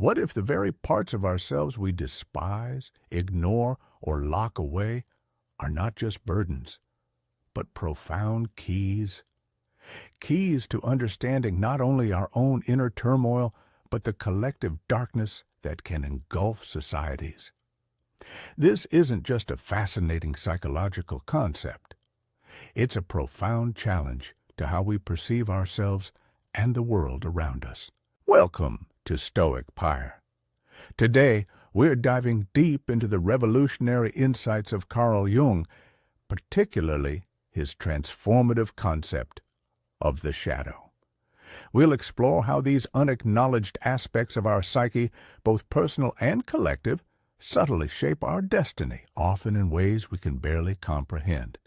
What if the very parts of ourselves we despise, ignore, or lock away are not just burdens, but profound keys? Keys to understanding not only our own inner turmoil, but the collective darkness that can engulf societies. This isn't just a fascinating psychological concept. It's a profound challenge to how we perceive ourselves and the world around us. Welcome to Stoic Pyre. Today, we're diving deep into the revolutionary insights of Carl Jung, particularly his transformative concept of the shadow. We'll explore how these unacknowledged aspects of our psyche, both personal and collective, subtly shape our destiny, often in ways we can barely comprehend.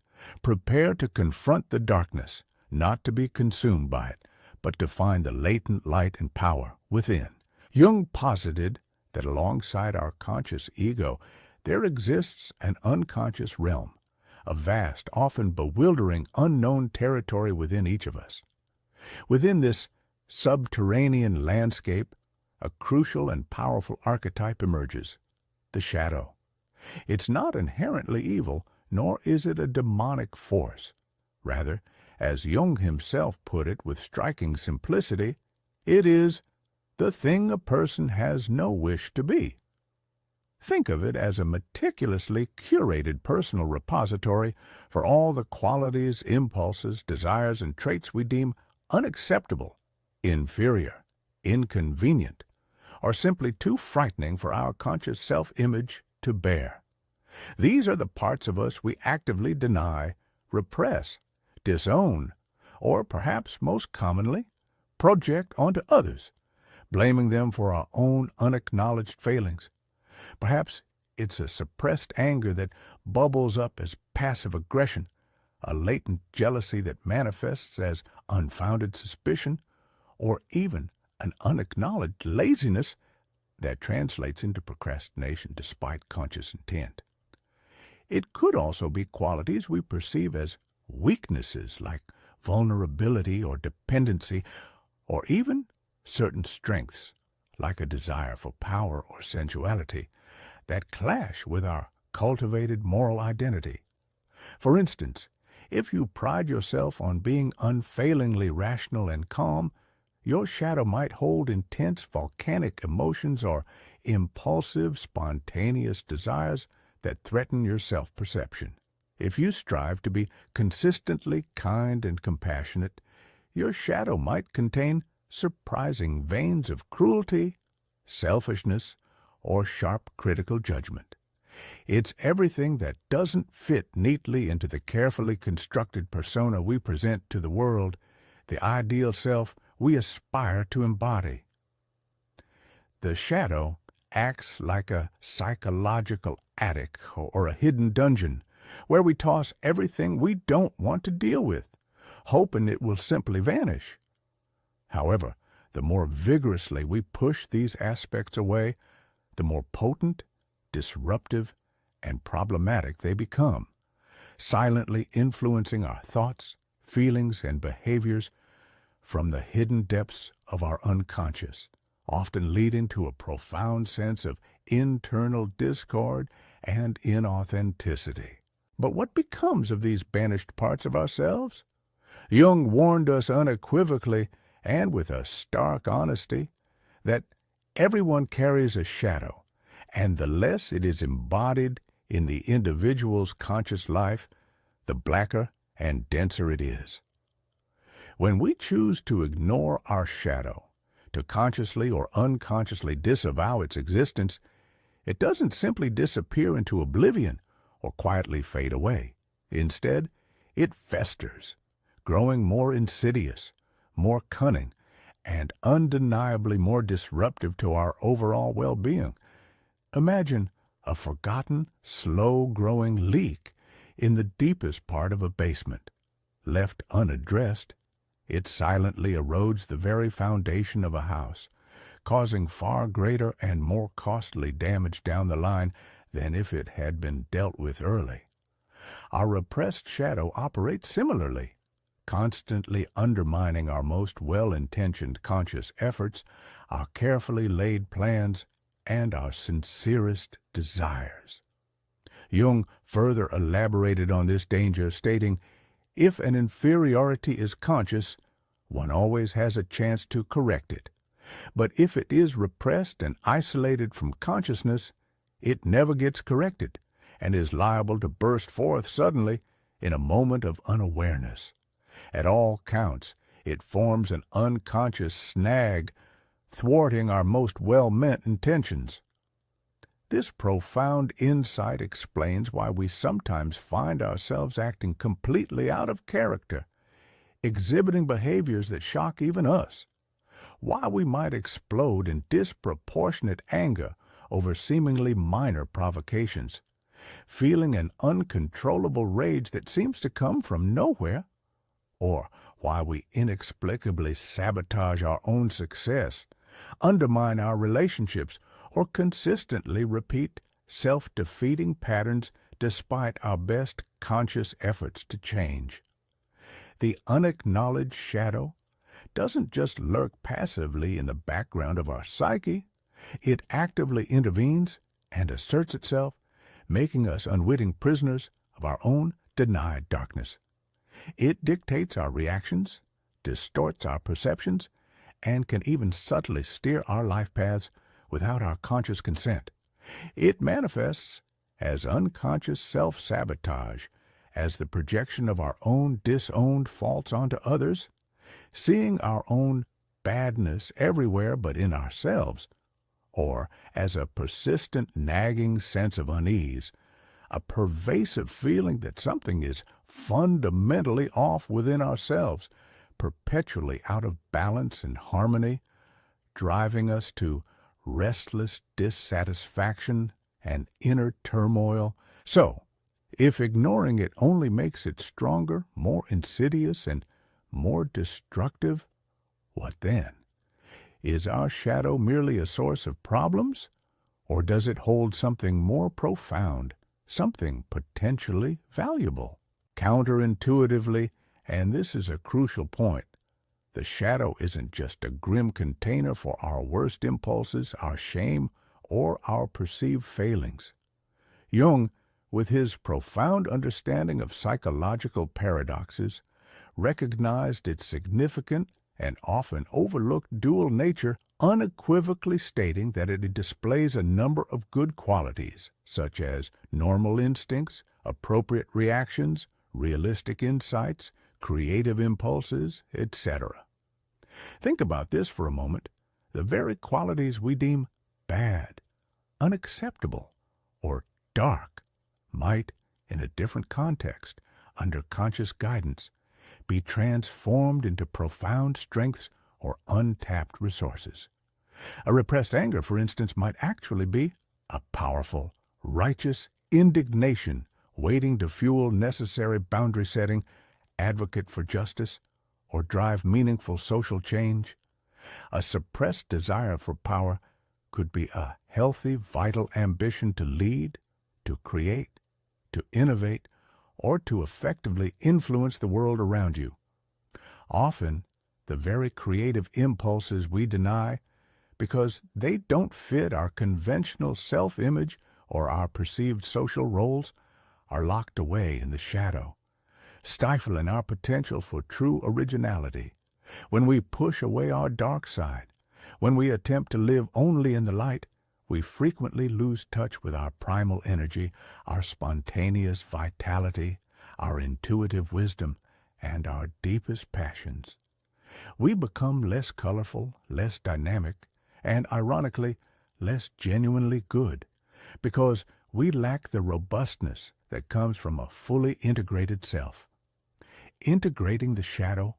Prepare to confront the darkness, not to be consumed by it, but to find the latent light and power within. Jung posited that alongside our conscious ego, there exists an unconscious realm, a vast, often bewildering, unknown territory within each of us. Within this subterranean landscape, a crucial and powerful archetype emerges, the shadow. It's not inherently evil, nor is it a demonic force. Rather, as Jung himself put it with striking simplicity, it is the thing a person has no wish to be. Think of it as a meticulously curated personal repository for all the qualities, impulses, desires, and traits we deem unacceptable, inferior, inconvenient, or simply too frightening for our conscious self-image to bear. These are the parts of us we actively deny, repress, disown, or perhaps most commonly, project onto others, blaming them for our own unacknowledged failings. Perhaps it's a suppressed anger that bubbles up as passive aggression, a latent jealousy that manifests as unfounded suspicion, or even an unacknowledged laziness that translates into procrastination despite conscious intent. It could also be qualities we perceive as weaknesses like vulnerability or dependency, or even certain strengths like a desire for power or sensuality that clash with our cultivated moral identity. For instance, if you pride yourself on being unfailingly rational and calm, your shadow might hold intense volcanic emotions or impulsive, spontaneous desires that threaten your self-perception. If you strive to be consistently kind and compassionate, your shadow might contain surprising veins of cruelty, selfishness, or sharp critical judgment. It's everything that doesn't fit neatly into the carefully constructed persona we present to the world, the ideal self we aspire to embody. The shadow acts like a psychological attic or a hidden dungeon where we toss everything we don't want to deal with, hoping it will simply vanish. However, the more vigorously we push these aspects away, the more potent, disruptive, and problematic they become, silently influencing our thoughts, feelings, and behaviors from the hidden depths of our unconscious, often leading to a profound sense of internal discord and inauthenticity. But what becomes of these banished parts of ourselves? Jung warned us unequivocally and with a stark honesty that everyone carries a shadow, and the less it is embodied in the individual's conscious life, the blacker and denser it is. When we choose to ignore our shadow, to consciously or unconsciously disavow its existence, it doesn't simply disappear into oblivion or quietly fade away. Instead, it festers, growing more insidious, more cunning, and undeniably more disruptive to our overall well-being. Imagine a forgotten, slow-growing leak in the deepest part of a basement. Left unaddressed, it silently erodes the very foundation of a house, causing far greater and more costly damage down the line than if it had been dealt with early. Our repressed shadow operates similarly, constantly undermining our most well-intentioned conscious efforts, our carefully laid plans, and our sincerest desires. Jung further elaborated on this danger, stating, "If an inferiority is conscious, one always has a chance to correct it. But if it is repressed and isolated from consciousness, it never gets corrected and is liable to burst forth suddenly in a moment of unawareness. At all counts, it forms an unconscious snag, thwarting our most well-meant intentions." This profound insight explains why we sometimes find ourselves acting completely out of character, exhibiting behaviors that shock even us, why we might explode in disproportionate anger over seemingly minor provocations, feeling an uncontrollable rage that seems to come from nowhere, or why we inexplicably sabotage our own success, undermine our relationships, or consistently repeat self-defeating patterns despite our best conscious efforts to change. The unacknowledged shadow doesn't just lurk passively in the background of our psyche. It actively intervenes and asserts itself, making us unwitting prisoners of our own denied darkness. It dictates our reactions, distorts our perceptions, and can even subtly steer our life paths without our conscious consent. It manifests as unconscious self-sabotage, as the projection of our own disowned faults onto others, seeing our own badness everywhere but in ourselves, or as a persistent nagging sense of unease, a pervasive feeling that something is fundamentally off within ourselves, perpetually out of balance and harmony, driving us to restless dissatisfaction and inner turmoil. So, if ignoring it only makes it stronger, more insidious, and more destructive, what then? Is our shadow merely a source of problems, or does it hold something more profound, something potentially valuable? Counterintuitively, and this is a crucial point, the shadow isn't just a grim container for our worst impulses, our shame, or our perceived failings. Jung, with his profound understanding of psychological paradoxes, recognized its significant and often overlooked dual nature, unequivocally stating that it displays a number of good qualities, such as normal instincts, appropriate reactions, realistic insights, creative impulses, etc. Think about this for a moment. The very qualities we deem bad, unacceptable, or dark might, in a different context, under conscious guidance, be transformed into profound strengths or untapped resources. A repressed anger, for instance, might actually be a powerful, righteous indignation waiting to fuel necessary boundary setting, advocate for justice, or drive meaningful social change. A suppressed desire for power could be a healthy, vital ambition to lead, to create, to innovate, or to effectively influence the world around you. Often, the very creative impulses we deny because they don't fit our conventional self-image or our perceived social roles are locked away in the shadow, stifling our potential for true originality. When we push away our dark side, when we attempt to live only in the light, we frequently lose touch with our primal energy, our spontaneous vitality, our intuitive wisdom, and our deepest passions. We become less colorful, less dynamic, and, ironically, less genuinely good, because we lack the robustness that comes from a fully integrated self. Integrating the shadow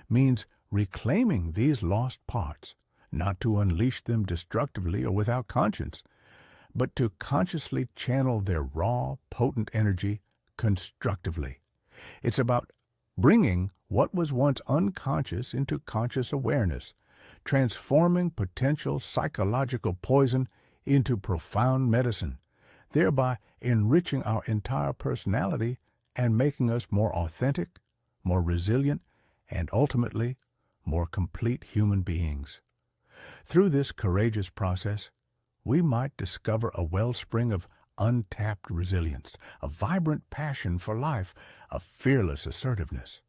means reclaiming these lost parts, not to unleash them destructively or without conscience, but to consciously channel their raw, potent energy constructively. It's about bringing what was once unconscious into conscious awareness, transforming potential psychological poison into profound medicine, thereby enriching our entire personality and making us more authentic, more resilient, and ultimately, more complete human beings. Through this courageous process, we might discover a wellspring of untapped resilience, a vibrant passion for life, a fearless assertiveness,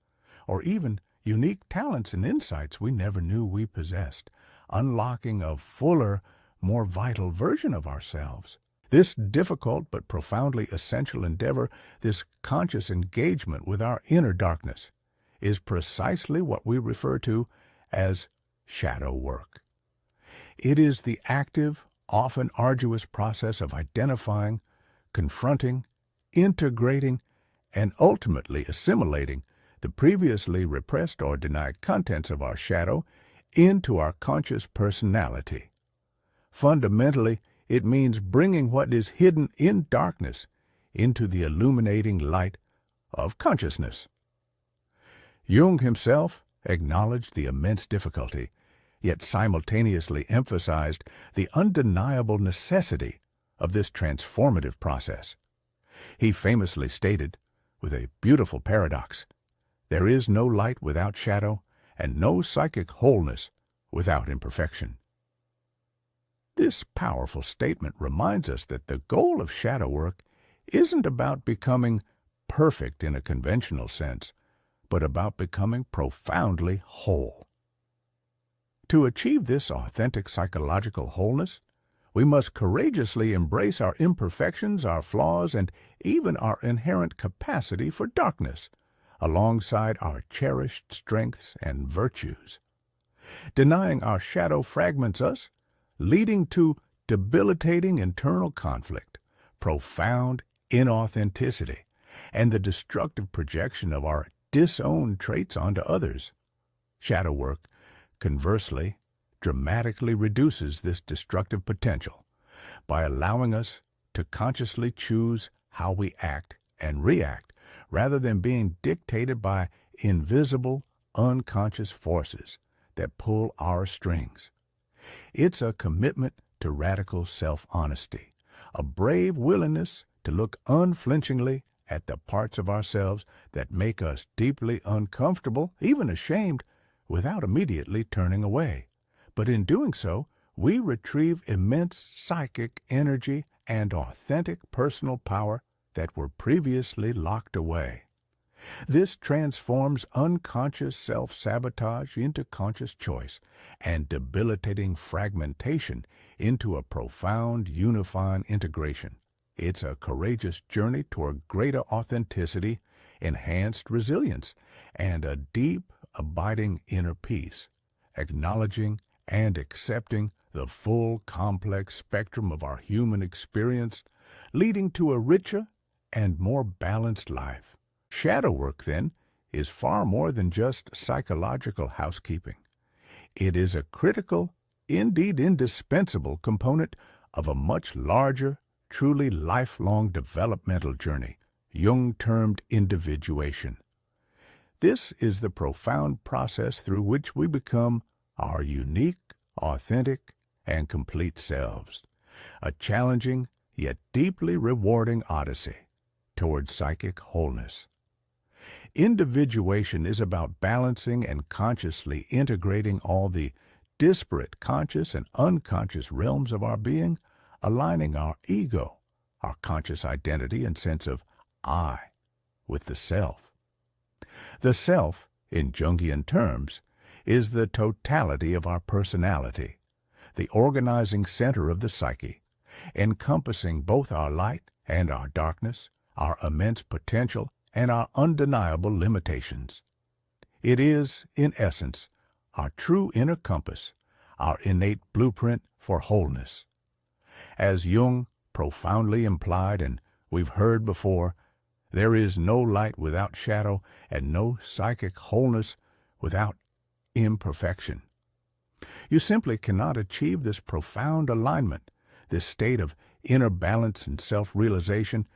or even unique talents and insights we never knew we possessed, unlocking a fuller, more vital version of ourselves. This difficult but profoundly essential endeavor, this conscious engagement with our inner darkness, is precisely what we refer to as shadow work. It is the active, often arduous process of identifying, confronting, integrating, and ultimately assimilating the previously repressed or denied contents of our shadow into our conscious personality. Fundamentally, it means bringing what is hidden in darkness into the illuminating light of consciousness. Jung himself acknowledged the immense difficulty, yet simultaneously emphasized the undeniable necessity of this transformative process. He famously stated, with a beautiful paradox, "There is no light without shadow, and no psychic wholeness without imperfection." This powerful statement reminds us that the goal of shadow work isn't about becoming perfect in a conventional sense, but about becoming profoundly whole. To achieve this authentic psychological wholeness, we must courageously embrace our imperfections, our flaws, and even our inherent capacity for darkness, alongside our cherished strengths and virtues. Denying our shadow fragments us, leading to debilitating internal conflict, profound inauthenticity, and the destructive projection of our disowned traits onto others. Shadow work, conversely, dramatically reduces this destructive potential by allowing us to consciously choose how we act and react rather than being dictated by invisible, unconscious forces that pull our strings. It's a commitment to radical self-honesty, a brave willingness to look unflinchingly at the parts of ourselves that make us deeply uncomfortable, even ashamed, without immediately turning away. But in doing so, we retrieve immense psychic energy and authentic personal power that were previously locked away. This transforms unconscious self-sabotage into conscious choice and debilitating fragmentation into a profound, unifying integration. It's a courageous journey toward greater authenticity, enhanced resilience, and a deep, abiding inner peace, acknowledging and accepting the full, complex spectrum of our human experience, leading to a richer and more balanced life. Shadow work, then, is far more than just psychological housekeeping. It is a critical, indeed indispensable component of a much larger, truly lifelong developmental journey, Jung termed individuation. This is the profound process through which we become our unique, authentic, and complete selves, a challenging yet deeply rewarding odyssey towards psychic wholeness. Individuation is about balancing and consciously integrating all the disparate conscious and unconscious realms of our being, aligning our ego, our conscious identity and sense of I, with the self. The self, in Jungian terms, is the totality of our personality, the organizing center of the psyche, encompassing both our light and our darkness, our immense potential and our undeniable limitations. It is, in essence, our true inner compass, our innate blueprint for wholeness. As Jung profoundly implied, and we've heard before, there is no light without shadow and no psychic wholeness without imperfection. You simply cannot achieve this profound alignment, this state of inner balance and self-realization,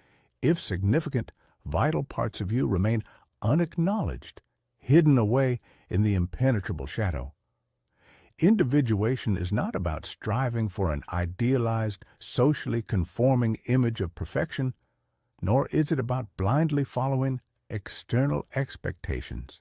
if significant, vital parts of you remain unacknowledged, hidden away in the impenetrable shadow. Individuation is not about striving for an idealized, socially conforming image of perfection, nor is it about blindly following external expectations.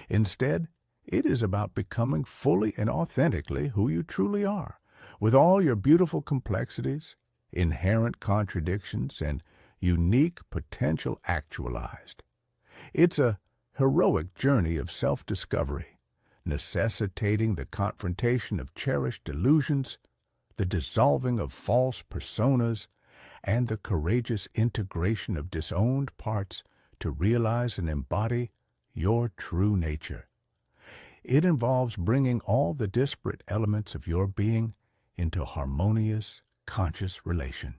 Instead, it is about becoming fully and authentically who you truly are, with all your beautiful complexities, inherent contradictions, and unique potential actualized. It's a heroic journey of self-discovery, necessitating the confrontation of cherished illusions, the dissolving of false personas, and the courageous integration of disowned parts to realize and embody your true nature. It involves bringing all the disparate elements of your being into harmonious, conscious relation.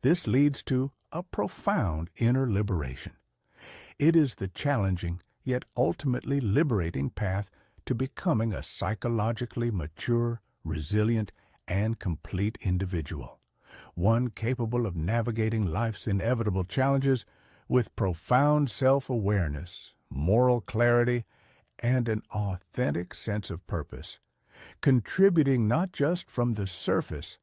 This leads to a profound inner liberation. It is the challenging yet ultimately liberating path to becoming a psychologically mature, resilient, and complete individual, one capable of navigating life's inevitable challenges with profound self-awareness, moral clarity, and an authentic sense of purpose, contributing not just from the surface,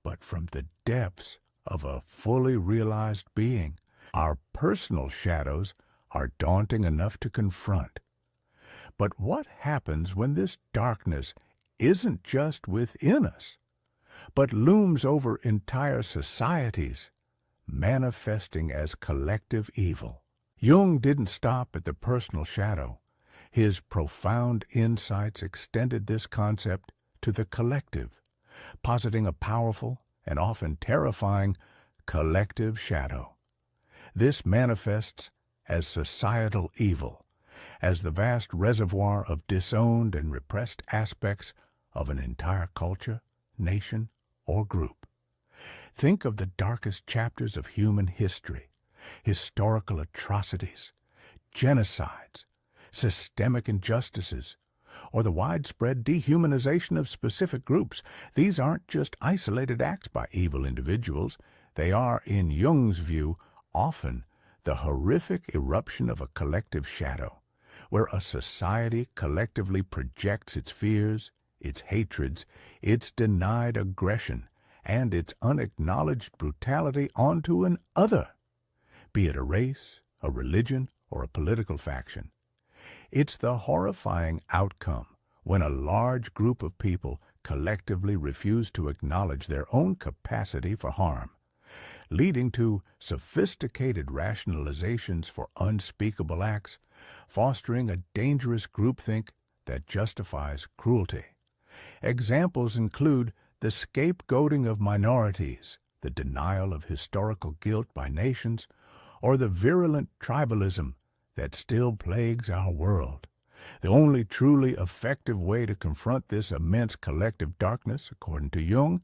but from the depths of a fully realized being. Our personal shadows are daunting enough to confront. But what happens when this darkness isn't just within us, but looms over entire societies, manifesting as collective evil? Jung didn't stop at the personal shadow. His profound insights extended this concept to the collective, positing a powerful and often terrifying collective shadow. This manifests as societal evil, as the vast reservoir of disowned and repressed aspects of an entire culture, nation, or group. Think of the darkest chapters of human history, historical atrocities, genocides, systemic injustices, or the widespread dehumanization of specific groups. These aren't just isolated acts by evil individuals. They are, in Jung's view, often the horrific eruption of a collective shadow, where a society collectively projects its fears, its hatreds, its denied aggression, and its unacknowledged brutality onto an other, be it a race, a religion, or a political faction. It's the horrifying outcome when a large group of people collectively refuse to acknowledge their own capacity for harm, leading to sophisticated rationalizations for unspeakable acts, fostering a dangerous groupthink that justifies cruelty. Examples include the scapegoating of minorities, the denial of historical guilt by nations, or the virulent tribalism that still plagues our world. The only truly effective way to confront this immense collective darkness, according to Jung,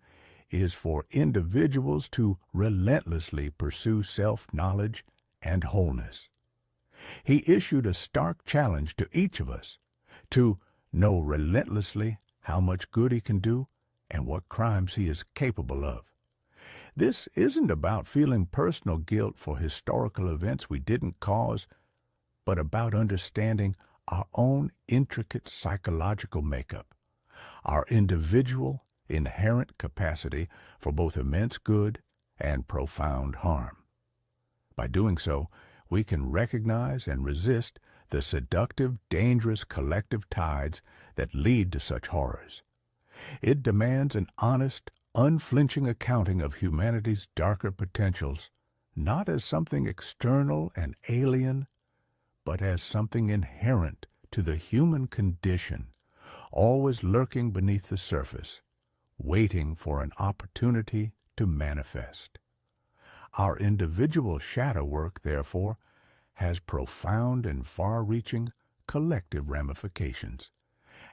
is for individuals to relentlessly pursue self-knowledge and wholeness. He issued a stark challenge to each of us to know relentlessly how much good he can do and what crimes he is capable of. This isn't about feeling personal guilt for historical events we didn't cause, but about understanding our own intricate psychological makeup, our individual inherent capacity for both immense good and profound harm. By doing so, we can recognize and resist the seductive, dangerous collective tides that lead to such horrors. It demands an honest, unflinching accounting of humanity's darker potentials, not as something external and alien, but as something inherent to the human condition, always lurking beneath the surface, waiting for an opportunity to manifest. Our individual shadow work, therefore, has profound and far-reaching collective ramifications,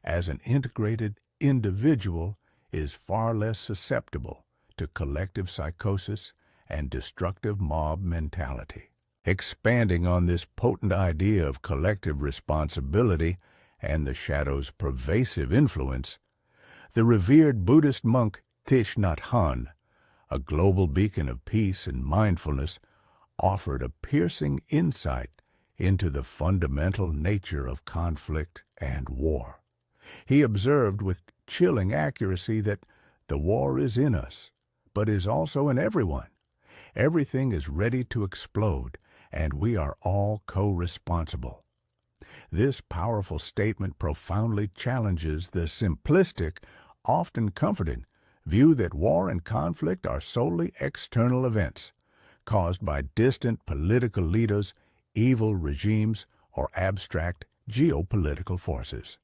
as an integrated individual is far less susceptible to collective psychosis and destructive mob mentality. Expanding on this potent idea of collective responsibility and the shadow's pervasive influence, the revered Buddhist monk Thich Nhat Hanh, a global beacon of peace and mindfulness, offered a piercing insight into the fundamental nature of conflict and war. He observed with chilling accuracy that the war is in us, but is also in everyone. Everything is ready to explode, and we are all co-responsible. This powerful statement profoundly challenges the simplistic, often comforting, view that war and conflict are solely external events, caused by distant political leaders, evil regimes, or abstract geopolitical forces.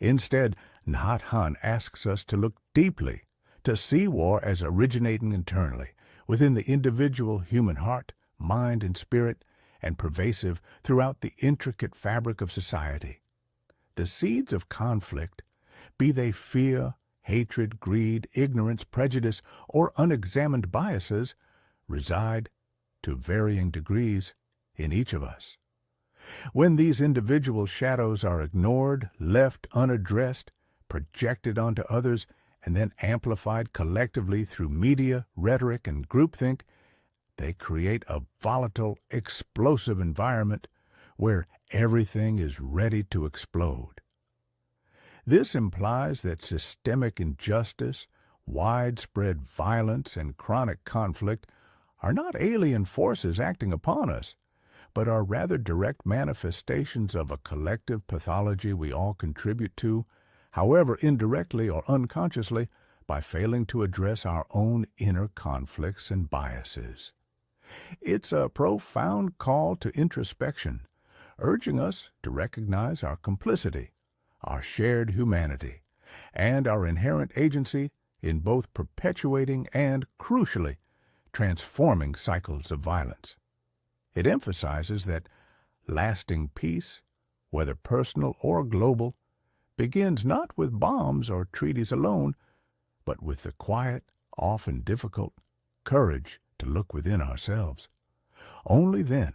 Instead, Nhat Hanh asks us to look deeply, to see war as originating internally, within the individual human heart, mind, and spirit, and pervasive throughout the intricate fabric of society. The seeds of conflict, be they fear, hatred, greed, ignorance, prejudice, or unexamined biases, reside, to varying degrees, in each of us. When these individual shadows are ignored, left unaddressed, projected onto others, and then amplified collectively through media, rhetoric, and groupthink, they create a volatile, explosive environment where everything is ready to explode. This implies that systemic injustice, widespread violence, and chronic conflict are not alien forces acting upon us, but are rather direct manifestations of a collective pathology we all contribute to, however indirectly or unconsciously, by failing to address our own inner conflicts and biases. It's a profound call to introspection, urging us to recognize our complicity, our shared humanity, and our inherent agency in both perpetuating and, crucially, transforming cycles of violence. It emphasizes that lasting peace, whether personal or global, begins not with bombs or treaties alone, but with the quiet, often difficult, courage to look within ourselves. Only then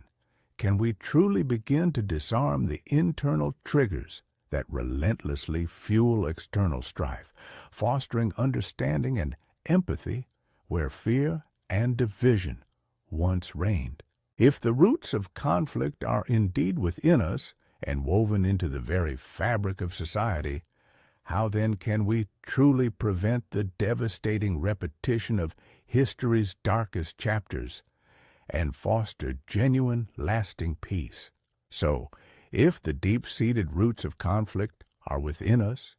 can we truly begin to disarm the internal triggers that relentlessly fuel external strife, fostering understanding and empathy where fear and division once reigned. If the roots of conflict are indeed within us and woven into the very fabric of society, how then can we truly prevent the devastating repetition of history's darkest chapters and foster genuine, lasting peace? So, if the deep-seated roots of conflict are within us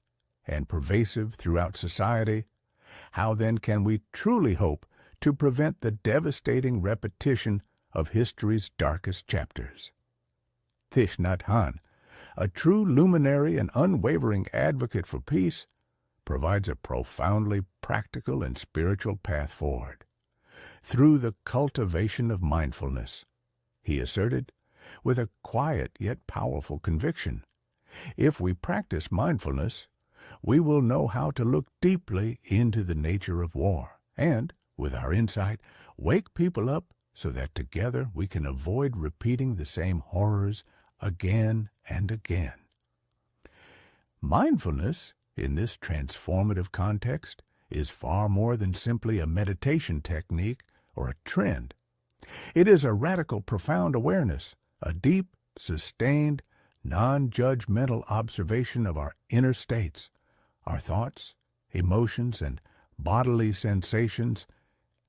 and pervasive throughout society, how then can we truly hope to prevent the devastating repetition of history's darkest chapters? Thich Nhat Hanh, a true luminary and unwavering advocate for peace, provides a profoundly practical and spiritual path forward. Through the cultivation of mindfulness, he asserted, with a quiet yet powerful conviction, if we practice mindfulness, we will know how to look deeply into the nature of war and, with our insight, wake people up so that together we can avoid repeating the same horrors again and again. Mindfulness, in this transformative context, is far more than simply a meditation technique or a trend. It is a radical, profound awareness, a deep, sustained, non-judgmental observation of our inner states, our thoughts, emotions, and bodily sensations,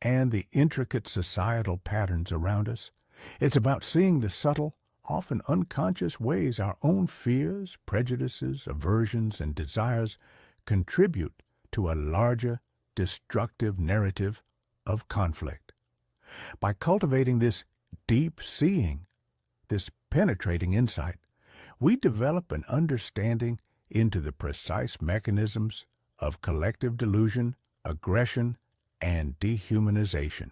and the intricate societal patterns around us. It's about seeing the subtle, often unconscious ways our own fears, prejudices, aversions, and desires contribute to a larger, destructive narrative of conflict. By cultivating this deep seeing, this penetrating insight, we develop an understanding into the precise mechanisms of collective delusion, aggression, and dehumanization.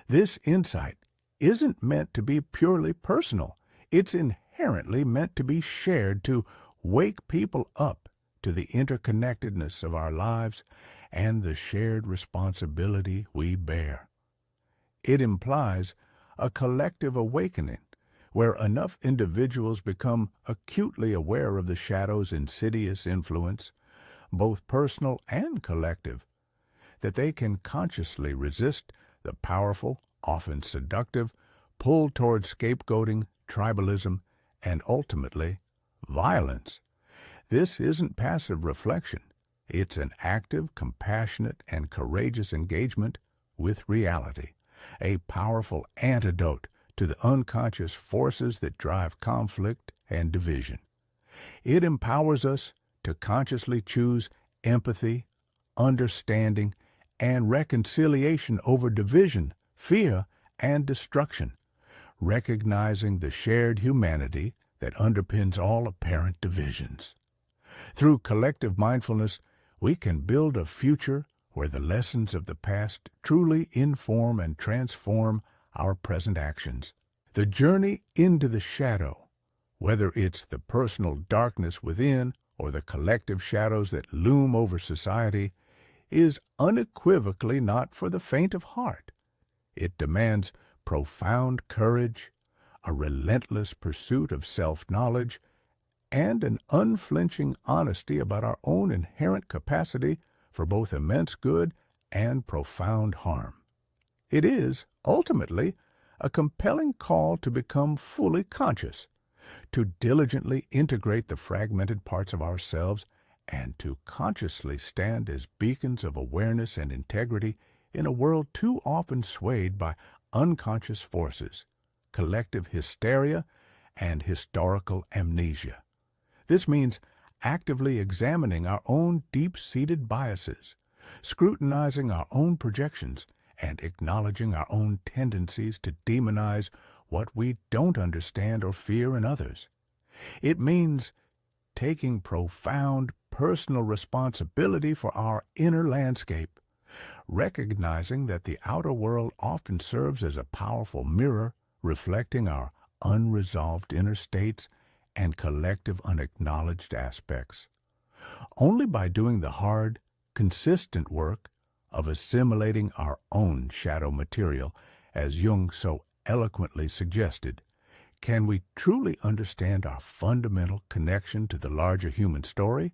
This insight isn't meant to be purely personal. It's inherently meant to be shared to wake people up to the interconnectedness of our lives and the shared responsibility we bear. It implies a collective awakening where enough individuals become acutely aware of the shadow's insidious influence, both personal and collective, that they can consciously resist the powerful, often seductive, pull toward scapegoating, tribalism, and ultimately, violence. This isn't passive reflection. It's an active, compassionate, and courageous engagement with reality, a powerful antidote to the unconscious forces that drive conflict and division. It empowers us to consciously choose empathy, understanding, and reconciliation over division, fear, and destruction, recognizing the shared humanity that underpins all apparent divisions. Through collective mindfulness, we can build a future where the lessons of the past truly inform and transform our present actions. The journey into the shadow, whether it's the personal darkness within or the collective shadows that loom over society, is unequivocally not for the faint of heart. It demands profound courage, a relentless pursuit of self-knowledge, and an unflinching honesty about our own inherent capacity for both immense good and profound harm. It is, ultimately, a compelling call to become fully conscious, to diligently integrate the fragmented parts of ourselves, and to consciously stand as beacons of awareness and integrity in a world too often swayed by unconscious forces, collective hysteria, and historical amnesia. This means actively examining our own deep-seated biases, scrutinizing our own projections, and acknowledging our own tendencies to demonize what we don't understand or fear in others. It means taking profound personal responsibility for our inner landscape, recognizing that the outer world often serves as a powerful mirror reflecting our unresolved inner states and collective unacknowledged aspects. Only by doing the hard, consistent work of assimilating our own shadow material, as Jung so eloquently suggested, can we truly understand our fundamental connection to the larger human story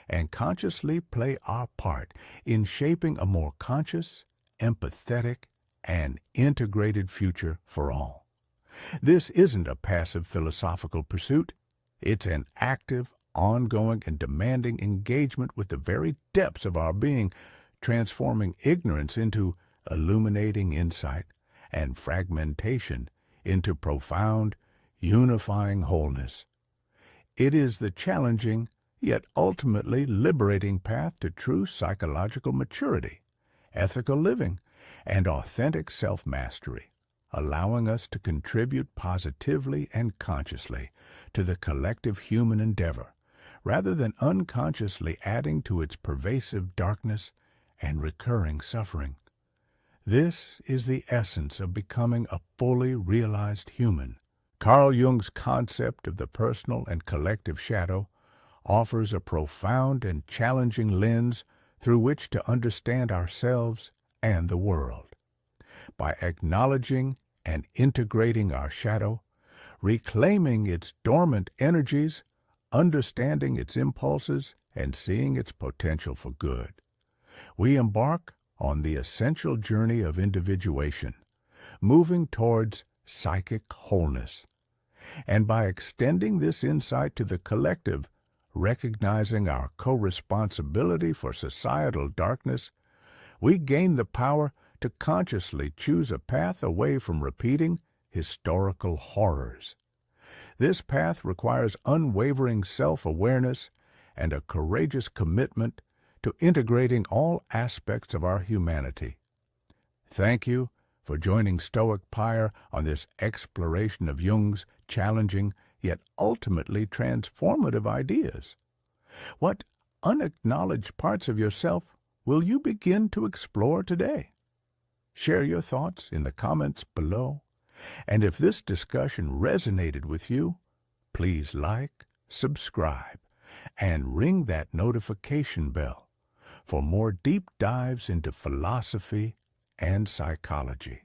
and consciously play our part in shaping a more conscious, empathetic, and integrated future for all. This isn't a passive philosophical pursuit. It's an active, ongoing, and demanding engagement with the very depths of our being, transforming ignorance into illuminating insight and fragmentation into profound, unifying wholeness. It is the challenging, yet ultimately liberating path to true psychological maturity, ethical living, and authentic self-mastery, allowing us to contribute positively and consciously to the collective human endeavor, rather than unconsciously adding to its pervasive darkness and recurring suffering. This is the essence of becoming a fully realized human. Carl Jung's concept of the personal and collective shadow offers a profound and challenging lens through which to understand ourselves and the world. By acknowledging and integrating our shadow, reclaiming its dormant energies, understanding its impulses, and seeing its potential for good, we embark on the essential journey of individuation, moving towards psychic wholeness. And by extending this insight to the collective, recognizing our co-responsibility for societal darkness, we gain the power to consciously choose a path away from repeating historical horrors. This path requires unwavering self-awareness and a courageous commitment to integrating all aspects of our humanity. Thank you for joining Stoic Pyre on this exploration of Jung's challenging yet ultimately transformative ideas. What unacknowledged parts of yourself will you begin to explore today? Share your thoughts in the comments below. And if this discussion resonated with you, please like, subscribe, and ring that notification bell for more deep dives into philosophy and psychology.